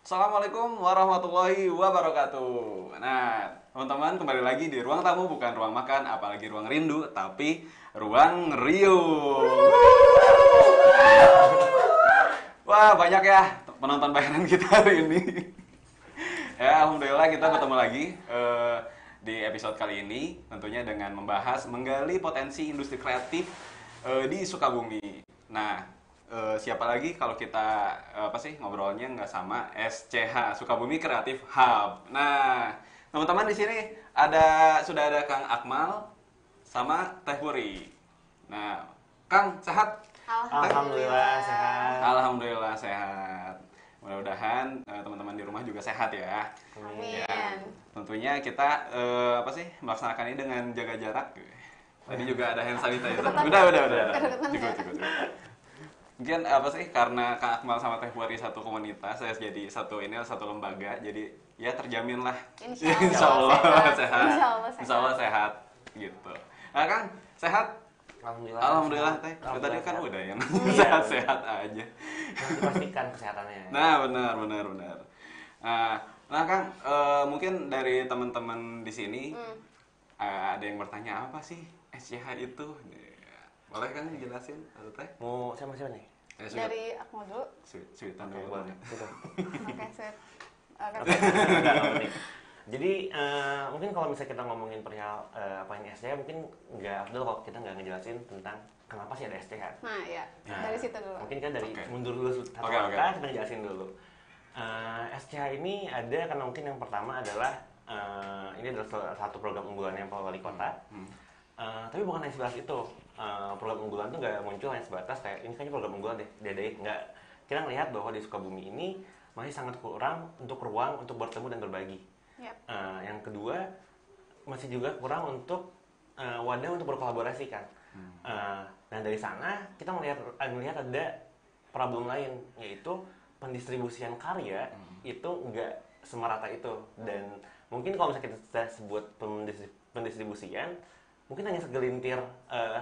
Assalamualaikum warahmatullahi wabarakatuh. Nah, teman-teman kembali lagi di ruang tamu, bukan ruang makan, apalagi ruang rindu, tapi ruang riuh. Wah, banyak ya penonton bayaran kita hari ini. Ya, alhamdulillah kita bertemu lagi di episode kali ini, tentunya dengan membahas menggali potensi industri kreatif di Sukabumi. Nah, siapa lagi kalau kita ngobrolnya nggak sama SCH, Sukabumi Creative Hub. Nah, teman-teman di sini sudah ada Kang Akmal sama Teh Puri. Nah, Kang sehat? Alhamdulillah sehat. Alhamdulillah sehat. Mudah-mudahan teman-teman di rumah juga sehat ya. Amin. Ya, tentunya kita melaksanakan ini dengan jaga jarak. Tadi juga ada hand sanitizer. Udah. Cukup. Mungkin karena Kang Akmal sama Teh Puri satu komunitas, saya jadi satu lembaga, jadi ya terjamin lah. Insya Allah sehat. Insya Allah sehat gitu. Nah, Kang sehat? Alhamdulillah Teh. Tadi kan udah yang sehat-sehat aja. Dipastikan kesehatannya. Nah, benar. Nah, Kang, mungkin dari teman-teman di sini ada yang bertanya apa sih SCH itu? Boleh kan dijelasin, Teh? Mau sama siapa nih? Dari Akmal dulu. Sweetan Oke, dulu. boleh. Gitu. Oke, sweet. Jadi mungkin kalau misalnya kita ngomongin perihal apa ini SCH, mungkin nggak afdal kalau kita nggak ngejelasin tentang kenapa sih ada SCH. Nah, ya. Nah, Dari situ dulu. Mungkin kan dari mundur dulu satu Oke. langkah, kita ngejelasin dulu. SCH ini ada karena mungkin yang pertama adalah ini adalah salah satu program unggulannya Pak Wali Kota. Tapi bukan hanya sebatas itu. Program unggulan itu nggak muncul hanya sebatas kayak ini kayaknya program unggulan deh, diadain. Nggak. Kita ngelihat bahwa di Sukabumi ini masih sangat kurang untuk ruang untuk bertemu dan berbagi. Yep. Yang kedua masih juga kurang untuk wadah untuk berkolaborasi kan. Nah dari sana kita melihat ada problem lain, yaitu pendistribusian karya itu nggak semerata itu. Dan mungkin kalau misalnya kita sebut pendistribusian, mungkin hanya segelintir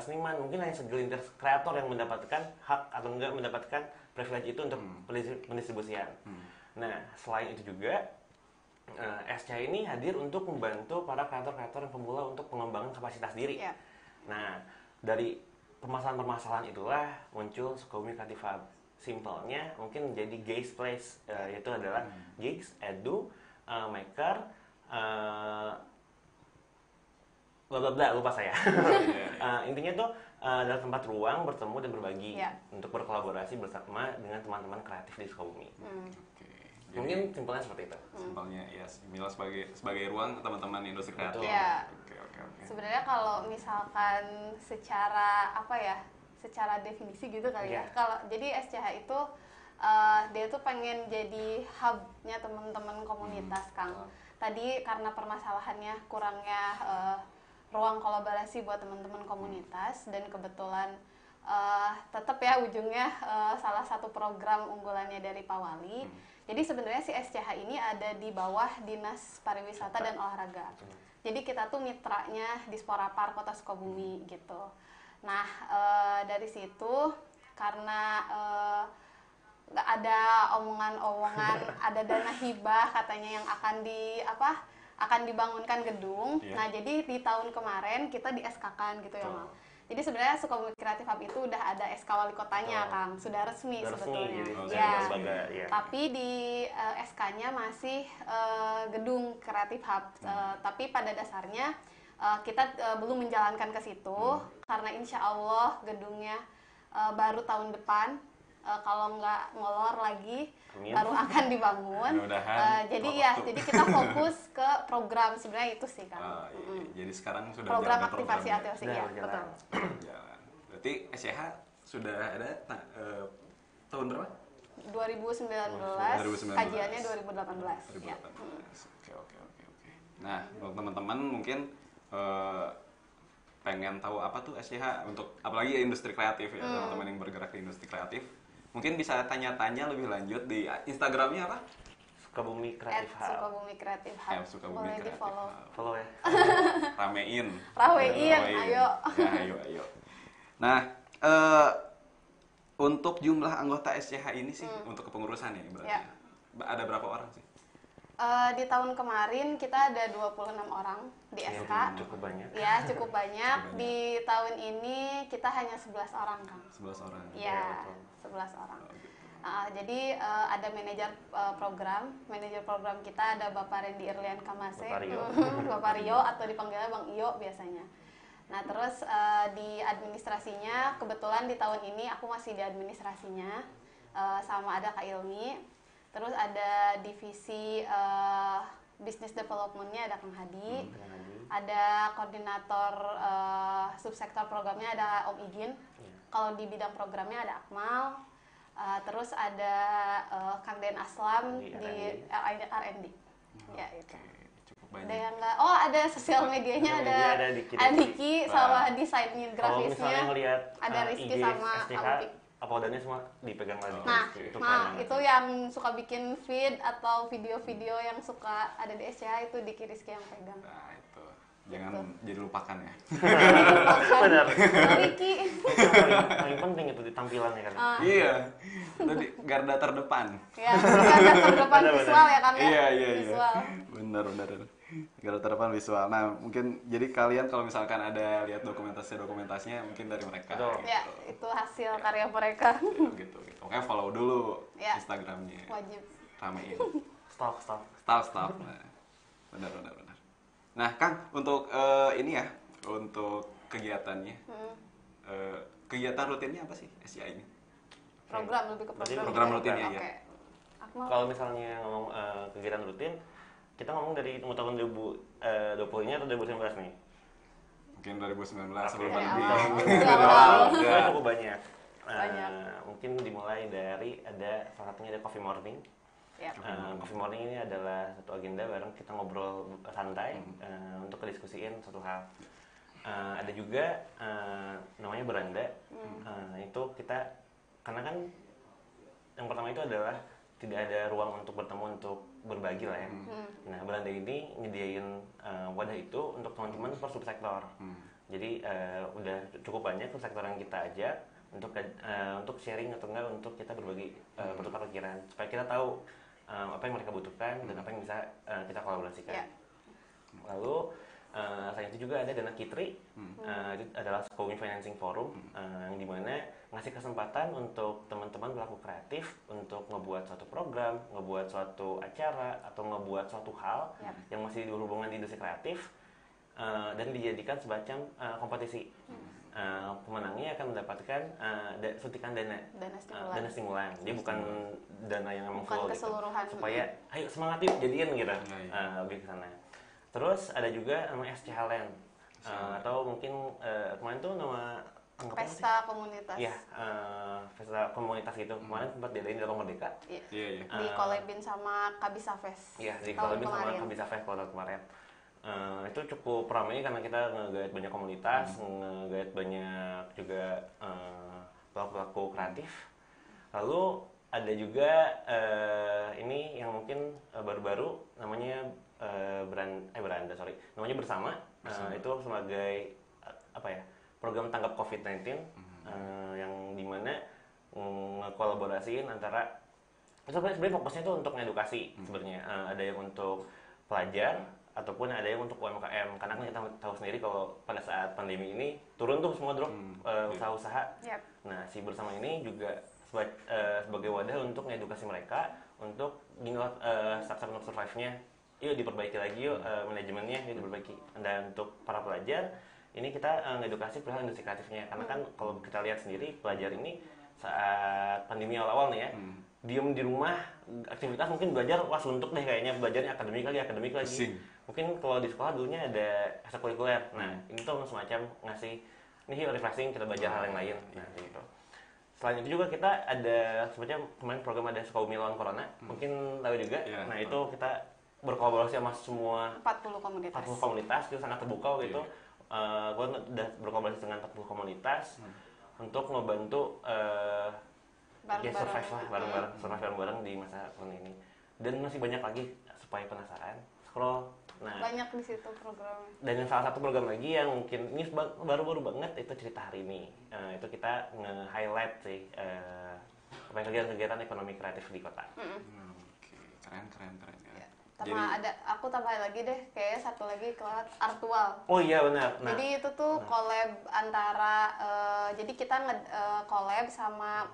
seniman, mungkin hanya segelintir kreator yang mendapatkan hak atau enggak mendapatkan privilege itu untuk pendistribusian. Nah, selain itu juga SCH ini hadir untuk membantu para kreator-kreator yang pemula untuk pengembangan kapasitas diri. Yeah. Nah, dari permasalahan-permasalahan itulah muncul Sukabumi Creative Hub. Simpelnya mungkin menjadi GAYS Place, yaitu adalah gigs, edu, maker, lupa saya. Intinya tuh adalah tempat ruang bertemu dan berbagi untuk berkolaborasi bersama dengan teman-teman kreatif di Sukabumi. Oke. Jadi, Mungkin simpelnya seperti itu. simpelnya ya, minimal sebagai ruang teman-teman industri kreatif. Iya. Oke. Sebenarnya kalau misalkan secara secara definisi gitu kali ya. Kalau jadi SCH itu dia tuh pengen jadi hubnya teman-teman komunitas, Kang. Tadi karena permasalahannya kurangnya ruang kolaborasi buat teman-teman komunitas, dan kebetulan tetap ya ujungnya salah satu program unggulannya dari Pak Wali. Jadi sebenarnya si SCH ini ada di bawah Dinas Pariwisata dan Olahraga. Jadi kita tuh mitranya Dispora Park Kota Sukabumi gitu. Nah, dari situ karena nggak ada omongan-omongan, ada dana hibah katanya yang akan dibangunkan gedung. Nah, jadi di tahun kemarin kita di SK-kan gitu ya, Mal. Jadi sebenarnya Sukabumi Creative Hub itu udah ada SK Wali Kotanya, Kang. Sudah resmi sebetulnya. Ya. Tapi di SK-nya masih gedung Creative Hub. Tapi pada dasarnya kita belum menjalankan ke situ karena insya Allah gedungnya baru tahun depan. Kalau nggak ngolor lagi, baru akan dibangun. Jadi kita fokus ke program sebenarnya itu sih, kan. Jadi sekarang sudah program aktivasi ATOC ya, betul. Jalan. Berarti SCH sudah ada tahun berapa? 2019. Kajiannya 2018. Ya. Oke. Nah, untuk teman-teman mungkin pengen tahu apa tuh SCH, untuk apalagi industri kreatif ya, teman-teman yang bergerak di industri kreatif. Mungkin bisa tanya-tanya lebih lanjut di Instagramnya apa? Sukabumi Creative Hub. Sukabumi Creative Hub. Boleh di follow. Follow ya. Ramein, ayo. Ya, ayo. Nah, untuk jumlah anggota SCH ini sih untuk kepengurusan ya berarti. Ya. ada berapa orang sih? Di tahun kemarin kita ada 26 orang di SK. Cukup banyak. Ya, cukup banyak. Cukup banyak. Di tahun ini kita hanya 11 orang, Kang. 11 orang. Ya, betul. 11 orang. Oh, gitu. Jadi ada manajer program. Manajer program kita ada Bapak Randy Irlian Kamase. Bapak Rio. Bapak Rio atau dipanggilnya Bang Iyo biasanya. Nah, terus di administrasinya, kebetulan di tahun ini aku masih di administrasinya. Sama ada Kak Ilmi. Terus ada divisi business development-nya ada Kang Hadi. Ada koordinator subsektor programnya ada Om Igin. Kalau di bidang programnya ada Akmal. Terus ada Kang Den Aslam di R&D. Ya, itu. Cukup banyak. Ada yang enggak? Oh, ada sosial medianya Sosial ada media ada Diki. Diki sama desainnya Kalau misalnya grafisnya. ngelihat Ada Rizky IG, sama STH, Alpi. uploadannya semua dipegang lagi. Nah, itu itu yang suka bikin feed atau video-video yang suka ada di SCH itu Diki Rizky yang pegang. Nah, itu. Jangan jadi lupakan ya. Benar. Diki. Paling penting itu di tampilannya kan. Iya. Tadi garda terdepan. Ya, karena terdepan Benar-benar. visual ya kan ya. Iya. Visual. Benar. Garda terdepan visual. Nah, mungkin jadi kalian kalau misalkan ada lihat dokumentasinya mungkin dari mereka. Betul. Gitu. Ya, itu hasil karya mereka. Gitu. Oke, follow dulu Ya. Instagramnya. Wajib. Ramein. Stop. Staff. Nah, benar. Nah, Kang, untuk ini ya, untuk kegiatannya, kegiatan rutinnya apa sih SCI ini? Program lebih ke program. Program rutinnya, Oke. ya. Akmal. Kalau misalnya ngomong kegiatan rutin, kita ngomong dari tahun 2020 ini atau 2019 nih? Mungkin 2019 sebelum Ya, pandemi. awal. Sebenarnya cukup banyak. Banyak. Mungkin dimulai dari salah satunya ada coffee morning. Ya. Coffee morning ini adalah satu agenda bareng kita ngobrol santai untuk kediskusiin satu hal. Ada juga namanya beranda. Itu kita karena kan yang pertama itu adalah tidak ada ruang untuk bertemu untuk berbagi lah ya. Nah, beranda ini nyediain wadah itu untuk teman-teman per subsektor. Jadi udah cukup banyak subsektor yang kita ajak untuk sharing atau enggak untuk kita berbagi bertukar pikiran supaya kita tahu apa yang mereka butuhkan dan apa yang bisa kita kolaborasikan. Ya. Lalu selain itu juga ada Dana Kitri, itu adalah Scoping Financing Forum yang dimana ngasih kesempatan untuk teman-teman pelaku kreatif untuk ngebuat suatu program, ngebuat suatu acara atau ngebuat suatu hal yang masih berhubungan di industri kreatif dan dijadikan semacam kompetisi. Pemenangnya akan mendapatkan suntikan dana stimulan. Dia bukan dana yang memang Bukan full gitu. keseluruhan. Supaya ayo semangat yuk jadiin gitu. Lebih ke sana. Terus ada juga namanya SCH Land. Atau mungkin kemarin tuh nama anggapannya sih? Pesta komunitas. Iya, pesta komunitas gitu. Kemarin sempat diadain di Ruang Merdeka. Iya. Di collabin sama Kabisa Fest. Iya, di tahun collabin sama kemarin. Kabisa Fest tahun kemarin. Itu cukup ramai karena kita nge-guide banyak komunitas, nge-guide banyak juga pelaku-pelaku kreatif. Lalu ada juga ini yang mungkin baru-baru namanya namanya Bersama. Itu sebagai apa ya, program tanggap COVID-19 yang dimana ngekolaborasiin antara sebenarnya fokusnya itu untuk ngedukasi sebenarnya. Ada yang untuk pelajar ataupun ada yang untuk UMKM karena kan kita tahu sendiri kalau pada saat pandemi ini turun tuh semua drop usaha-usaha. Nah, si Bersama ini juga sebagai wadah untuk ngedukasi mereka untuk gini loh, startup untuk survive-nya yuk diperbaiki lagi yuk, manajemennya yuk diperbaiki. Dan untuk para pelajar ini kita ngedukasi perihal industri kreatifnya karena kan kalau kita lihat sendiri pelajar ini saat pandemi awal-awal nih ya diem di rumah, aktivitas mungkin belajar wah suntuk deh kayaknya, belajarnya akademik lagi Pusing. mungkin kalau di sekolah dulunya ada ekstrakurikuler. Nah, ini tuh semacam ngasih nih yuk refreshing, kita belajar hal yang lain. Nah, gitu. Selain itu juga kita ada semacam kemarin program ada Sukawumi lawan Corona, mungkin tahu juga. Yeah. Nah, itu kita berkolaborasi sama semua 40 komunitas. 40 komunitas, itu sangat terbuka gitu. Gue udah berkolaborasi dengan 40 komunitas untuk ngebantu survive lah bareng-bareng, survive bareng-bareng di masa corona ini. Dan masih banyak lagi supaya penasaran, scroll. Nah, Banyak di situ programnya. dan yang salah satu program lagi yang mungkin ini baru-baru banget itu cerita hari ini. Itu kita nge-highlight sih apa kegiatan-kegiatan ekonomi kreatif di kota. keren. Ya. Aku tambahin lagi deh, kayak satu lagi kelas Artwal. Oh iya benar. Nah, Jadi itu tuh collab antara jadi kita collab sama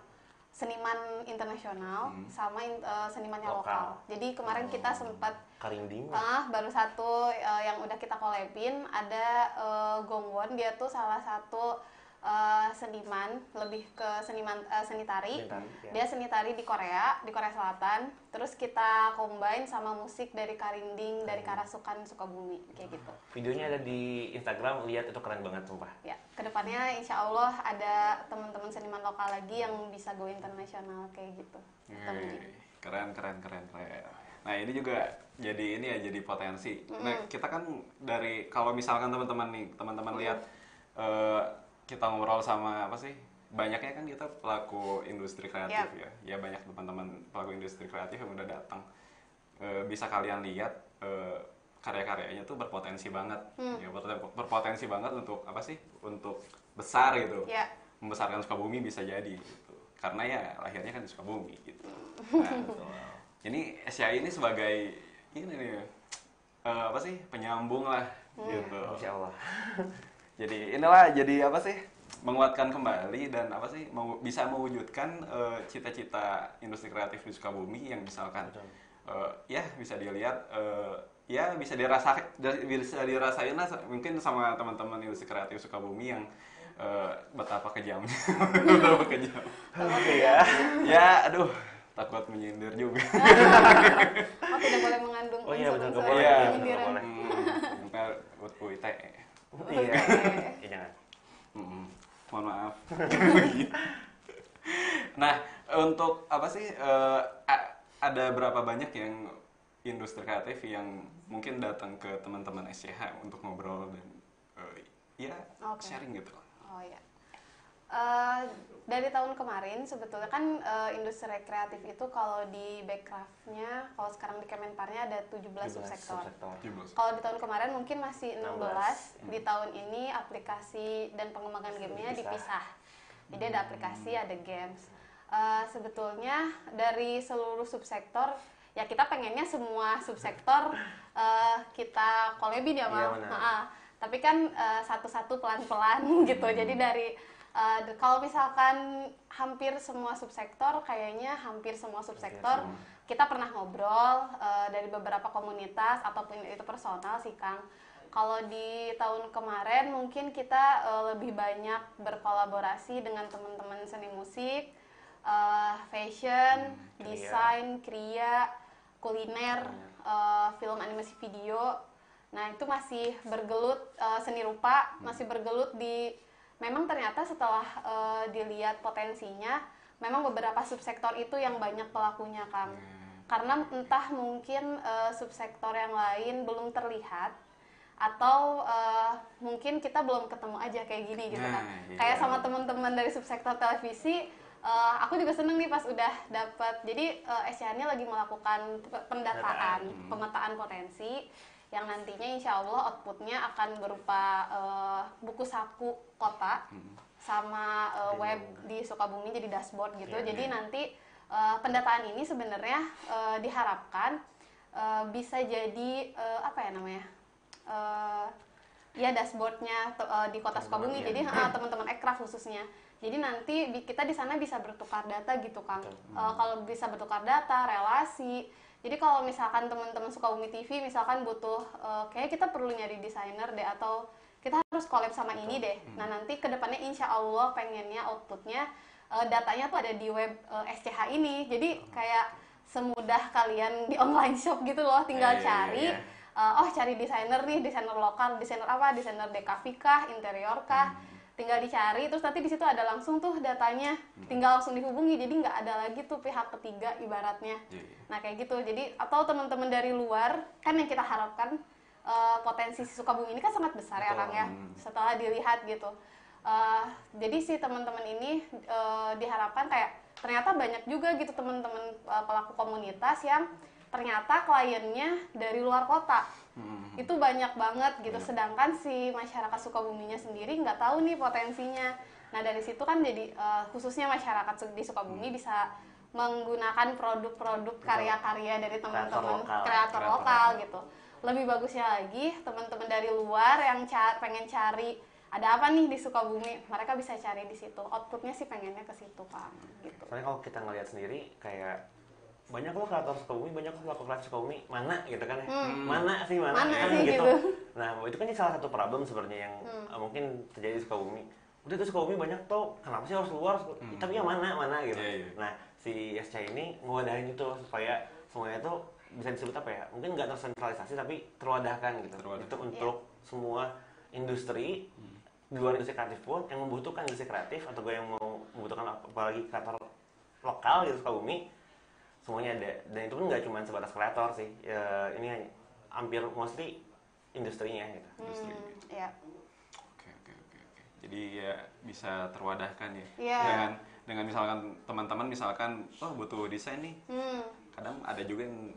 seniman internasional sama seniman yang lokal. Jadi kemarin kita sempat Karinding. baru satu yang udah kita collabin, ada Gongwon, dia tuh salah satu seniman, lebih ke seni tari. Ya. Dia seni tari di Korea Selatan. Terus kita combine sama musik dari Karinding, dari Karasukan Sukabumi, kayak gitu. Videonya ada di Instagram, lihat itu keren banget sumpah. Ya, kedepannya insya Allah ada teman-teman seniman lokal lagi yang bisa go internasional kayak gitu. Keren. Nah ini juga jadi potensi. Nah kita kan dari kalau misalkan teman-teman lihat kita ngobrol sama banyaknya kan kita pelaku industri kreatif ya banyak teman-teman pelaku industri kreatif yang udah datang. Bisa kalian lihat karya-karyanya tuh berpotensi banget, ya berpotensi banget untuk untuk besar gitu, membesarkan Sukabumi bisa jadi gitu. Karena ya lahirnya kan di Sukabumi gitu. Nah, ini SCI ini sebagai penyambung lah gitu. Insya Allah. Jadi menguatkan kembali dan bisa mewujudkan cita-cita industri kreatif di Sukabumi yang misalkan bisa dilihat bisa dirasain lah mungkin sama teman-teman industri kreatif Sukabumi yang betapa kejamnya. Oke ya. Ya aduh takut menyindir juga. Tidak boleh mengandung unsur-unsur penyindiran. UITE. Iya. Jangan. Mohon maaf. Nah, untuk ada berapa banyak yang industri kreatif yang mungkin datang ke teman-teman SCH untuk ngobrol dan sharing gitu? Oh ya. Dari tahun kemarin sebetulnya kan industri kreatif itu kalau di Backcraft-nya, kalau sekarang di Kemenparnya ada 17 subsektor. Kalau di tahun kemarin mungkin masih 16. Di tahun ini aplikasi dan pengembangan gamenya dipisah. Jadi ada aplikasi, ada games. Sebetulnya dari seluruh subsektor, ya kita pengennya semua subsektor kita collabin ya Mal. Tapi kan satu-satu pelan-pelan gitu. Jadi dari kalau misalkan hampir semua subsektor kita pernah ngobrol dari beberapa komunitas ataupun itu personal sih Kang. Kalau di tahun kemarin mungkin kita lebih banyak berkolaborasi dengan teman-teman seni musik, fashion, desain, kriya, kuliner, film animasi video. Nah itu masih bergelut seni rupa, masih bergelut di. Memang ternyata setelah dilihat potensinya, memang beberapa subsektor itu yang banyak pelakunya, Kang. Karena entah mungkin subsektor yang lain belum terlihat, atau mungkin kita belum ketemu aja kayak gini gitu kan. Kayak sama teman-teman dari subsektor televisi, aku juga seneng nih pas udah dapat. Jadi SCH-nya lagi melakukan pemetaan potensi, yang nantinya insya Allah outputnya akan berupa buku saku kota sama web di Sukabumi jadi dashboard gitu. Jadi nanti pendataan ini sebenarnya diharapkan bisa jadi dashboardnya di kota Sukabumi. Jadi teman-teman Ekraf khususnya. Jadi nanti kita di sana bisa bertukar data gitu Kang. Kalau bisa bertukar data, relasi. Jadi kalau misalkan teman-teman Sukabumi TV misalkan butuh kayak kita perlu nyari desainer deh atau kita harus collab sama ini deh. Nah nanti kedepannya insya Allah pengennya outputnya datanya tuh ada di web SCH ini. Jadi kayak semudah kalian di online shop gitu loh, tinggal cari. Cari desainer nih, desainer lokal, desainer apa, desainer DKV kah, interior kah. Tinggal dicari, terus nanti di situ ada langsung tuh datanya, tinggal langsung dihubungi, jadi nggak ada lagi tuh pihak ketiga ibaratnya. Nah kayak gitu, jadi atau teman-teman dari luar kan yang kita harapkan potensi si Sukabumi ini kan sangat besar ya Kang ya, setelah dilihat gitu. Jadi si teman-teman ini diharapkan kayak ternyata banyak juga gitu teman-teman pelaku komunitas yang ternyata kliennya dari luar kota. Itu banyak banget gitu, sedangkan si masyarakat Sukabuminya sendiri nggak tahu nih potensinya. Nah dari situ kan jadi khususnya masyarakat di Sukabumi bisa menggunakan produk-produk karya-karya dari teman-teman lokal. kreator Kreator lokal lokal. gitu. Lebih bagusnya lagi teman-teman dari luar yang pengen cari ada apa nih di Sukabumi, mereka bisa cari di situ. Outputnya sih pengennya ke situ Kang gitu. Soalnya kalau kita ngelihat sendiri kayak banyak loh kreator Sukabumi, banyak loh pelaku kreator Sukabumi, mana gitu kan ya? Mana sih Mana kan sih gitu. gitu. Nah itu kan salah satu problem sebenarnya yang mungkin terjadi di Sukabumi. Udah tuh Sukabumi banyak tuh, kenapa sih harus luar? Tapi yang mana gitu. Iya. Nah si SC ini ngewadahin itu supaya semuanya tuh bisa disebut apa ya? Mungkin nggak tersentralisasi tapi terwadahkan gitu. Terwadah. Itu untuk semua industri di luar industri kreatif pun yang membutuhkan industri kreatif atau gue yang mau membutuhkan apalagi kreator lokal gitu Sukabumi, semuanya ada. Dan itu pun nggak cuma sebatas kreator sih ya, ini hampir mostly industrinya gitu. Industri. Iya. Oke. Jadi ya bisa terwadahkan ya. Iya. Dengan misalkan teman-teman misalkan butuh desain nih. Kadang ada juga yang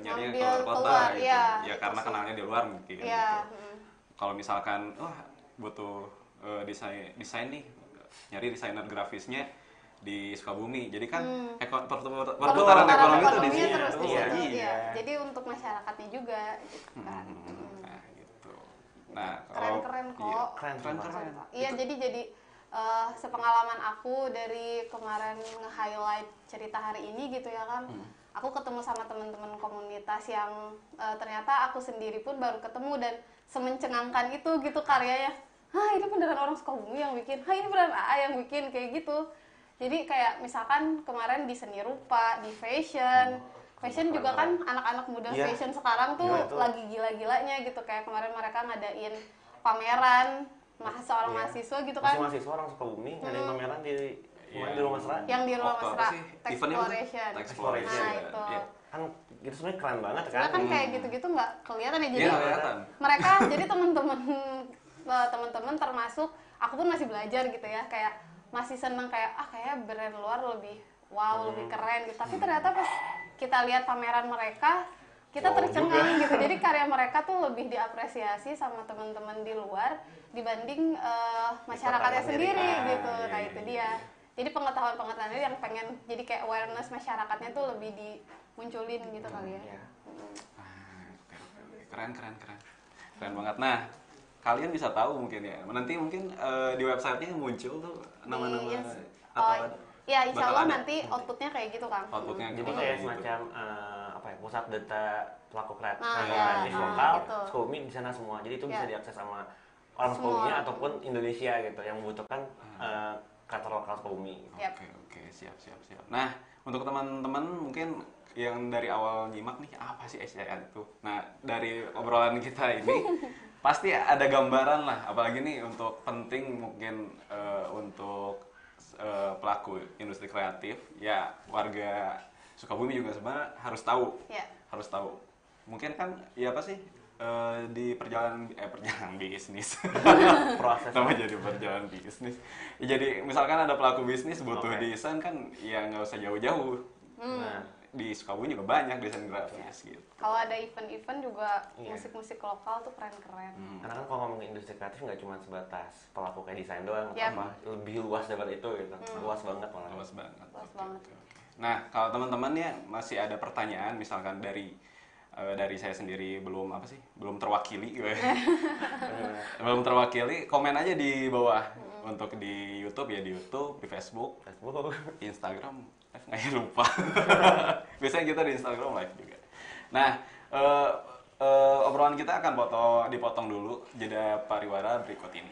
nyarinya Ngambil keluar kota keluar, gitu. iya, Ya itu karena sih. kenalnya di luar mungkin Iya. gitu. Kalau misalkan butuh desain nih, nyari desainer grafisnya di Sukabumi. Jadi kan perputaran ekonomi itu di sini. terus di Iya, situ. iya. Iya. Jadi untuk masyarakatnya juga gitu kan. Nah, gitu. Nah, kalau Keren-keren iya, kok. keren. Iya, jadi sepengalaman aku dari kemarin nge-highlight cerita hari ini gitu ya kan. Aku ketemu sama teman-teman komunitas yang ternyata aku sendiri pun baru ketemu dan semencengangkan itu gitu karyanya. Hah, ini beneran orang Sukabumi yang bikin. Hah, ini beneran AA yang bikin kayak gitu. Jadi kayak misalkan kemarin di seni rupa, di fashion juga kan anak-anak muda Iya. fashion sekarang tuh Gila itu. lagi gila-gilanya gitu. Kayak kemarin mereka ngadain pameran seorang Iya. mahasiswa gitu kan. Masih mahasiswa orang Sukabumi ngadain pameran di rumah Mesra. Yang di ruang Waktu apa mesra, sih? Eventnya apa tuh? Texploration. Texploration. Nah, itu. Iya. Kan itu sebenarnya keren banget kan. Sebenarnya kan kayak gitu-gitu nggak kelihatan ya. Jadi Iya, kelihatan. mereka jadi teman-teman termasuk aku pun masih belajar gitu ya, kayak masih seneng kayak kayak brand luar lebih lebih keren gitu. Tapi ternyata pas kita lihat pameran mereka, kita Wow tercengang gitu. Jadi karya mereka tuh lebih diapresiasi sama teman-teman di luar dibanding masyarakatnya Kota sendiri sendiri. gitu. Nah itu dia. Jadi pengetahuan yang pengen jadi kayak awareness masyarakatnya tuh lebih dimunculin gitu kali ya. Iya. Oke. Keren banget. Nah, kalian bisa tahu mungkin ya. Nanti mungkin di websitenya muncul tuh nama-nama Ya, insya Allah bakal ada nanti outputnya kayak gitu Kang. outputnya. Jadi gitu. kayak semacam pusat data pelaku kreatif, Nah, kreatif iya. lokal, Gitu. Sukabumi di sana semua. Jadi itu bisa Iya. diakses sama orang Semua Sukabumi orang. ataupun Indonesia gitu yang membutuhkan kreator lokal Sukabumi. Yap. Oke, siap. Nah, untuk teman-teman mungkin yang dari awal nyimak nih, apa sih SCR itu? Nah, dari obrolan kita ini pasti ada gambaran lah, apalagi nih untuk penting mungkin untuk pelaku industri kreatif, ya warga Sukabumi juga sebenarnya harus tahu. Ya. Harus tahu. Mungkin kan, ya apa sih, di perjalanan bisnis. Proses. Sama jadi perjalanan bisnis. Ya, jadi misalkan ada pelaku bisnis butuh Oke. desain kan, ya nggak usah jauh-jauh. Nah, Di Sukabumi juga banyak desain grafis gitu. Kalau ada event-event juga Iya. musik-musik lokal tuh keren-keren. karena kan kalau ngomongin industri kreatif nggak cuma sebatas pelaku kayak desain doang, Yap. apa lebih luas daripada itu gitu, luas banget malah. Luas banget. Luas Oke, banget. oke. Nah, kalau teman-teman ya masih ada pertanyaan, misalkan dari saya sendiri belum terwakili, belum terwakili, komen aja di bawah. Untuk di YouTube ya di YouTube, di Facebook, Facebook. Instagram live nggak ya, lupa. Biasanya kita di Instagram live juga. Nah, obrolan kita akan dipotong dulu jeda pariwara berikut ini.